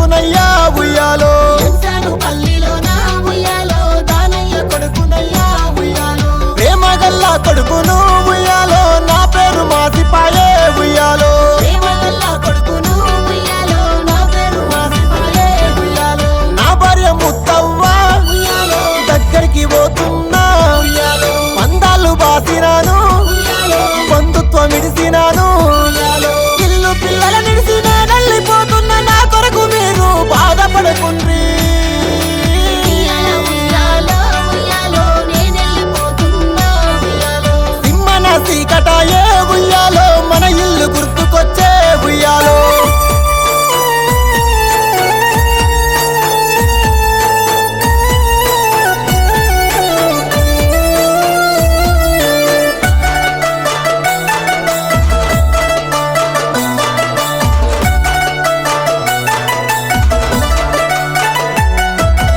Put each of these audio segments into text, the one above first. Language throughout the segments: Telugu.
కొడుకునయ్యా ఉయ్యాలో ప్రేమ గల్లా కొడుకును ఉయ్యాలో నా పేరు మాసిపాయే ఉయ్యాలో నా భార్య ముత్తవ్వ దగ్గరికి పోతున్నా పందాలు బాసినాను బంధుత్వం ఇడిసినాను ఇల్లు పిల్లల నిడిసి వెళ్ళిపోతున్నా నా కొరకు మీరు బాధపడకుండ్రి సింహన సీకటాయే ఉయ్యాలో మన ఇల్లు గుర్తుకొచ్చే ఉయ్యాలో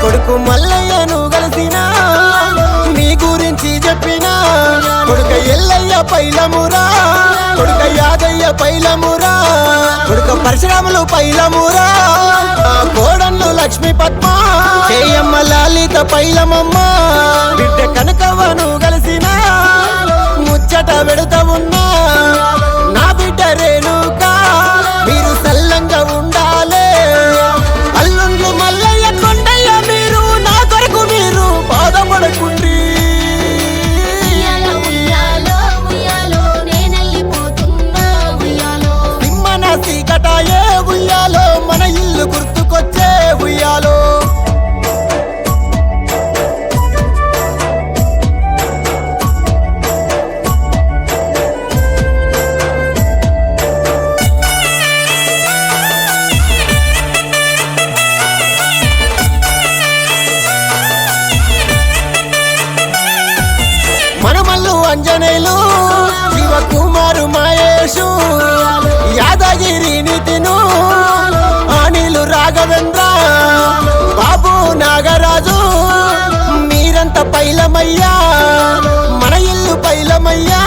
కొడుకు మల్లయ్యను కలిసినా నీ గురించి చెప్పినా కొడుక ఎల్లయ్య పైలమురా కొడుక యాదయ్య పైలమురా కొడుక పరశురాములు పైలమురా కోడన్లు లక్ష్మీ పద్మ చేయమ్మ లలిత పైలమమ్మ బిడ్డ కనకవ్వను కలిసినా ముచ్చట పెడతా ఉన్నా నా బిడ్డ రేణుకా మీరు సల్లంగా ఉండాలే అల్లుండ్లు మల్లయ్య కొండయ్య మీరు నా కొరకు మీరు బాధపడకుండ్రి సింహన సీకటాయే ఉయ్యాలో మన ఇల్లు గుర్తుకొచ్చే ఉయ్యాలో మనమల్లు అంజనేయులు శివకుమారు మహేషు యాదగిరి నితిను అనిలు రాఘవేంద్ర బాబు నాగరాజు మీరంత పైలమయ్యా మన ఇల్లు పైలమయ్యా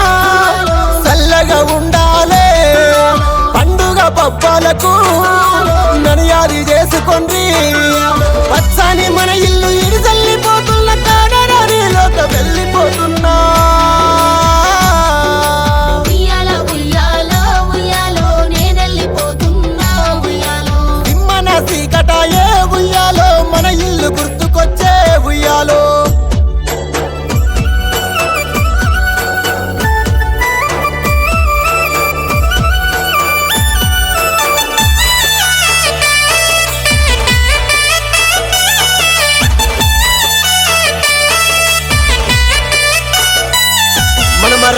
చల్లగా ఉండాలే పండుగ పబ్బాలకు నడియాది చేసుకోండి పచ్చని మన ఇల్లు ఇడిసల్లిపోతున్న కాడరానిలోక వెళ్ళిపోతున్నా సింహన సీకటాయే ఉయ్యాలో మన ఇల్లు గుర్తుకొచ్చే ఉయ్యాలో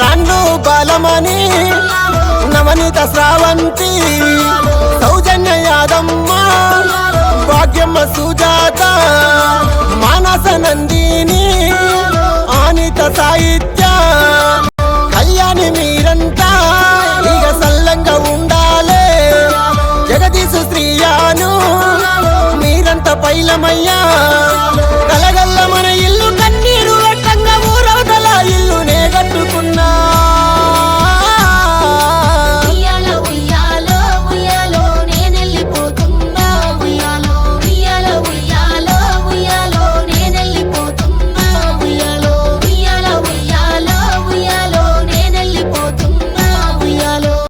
రాన్ను బాలమణి నవనీత శ్రావంతి సౌజన్య యాదమ్మ భాగ్యమ్మ సుజాత మానస నందిని ఆనిత సాహిత్య కళ్యాణి మీరంతా ఇక సల్లంగా ఉండాలే జగదీశు శ్రీయాను మీరంతా పైలమయ్యా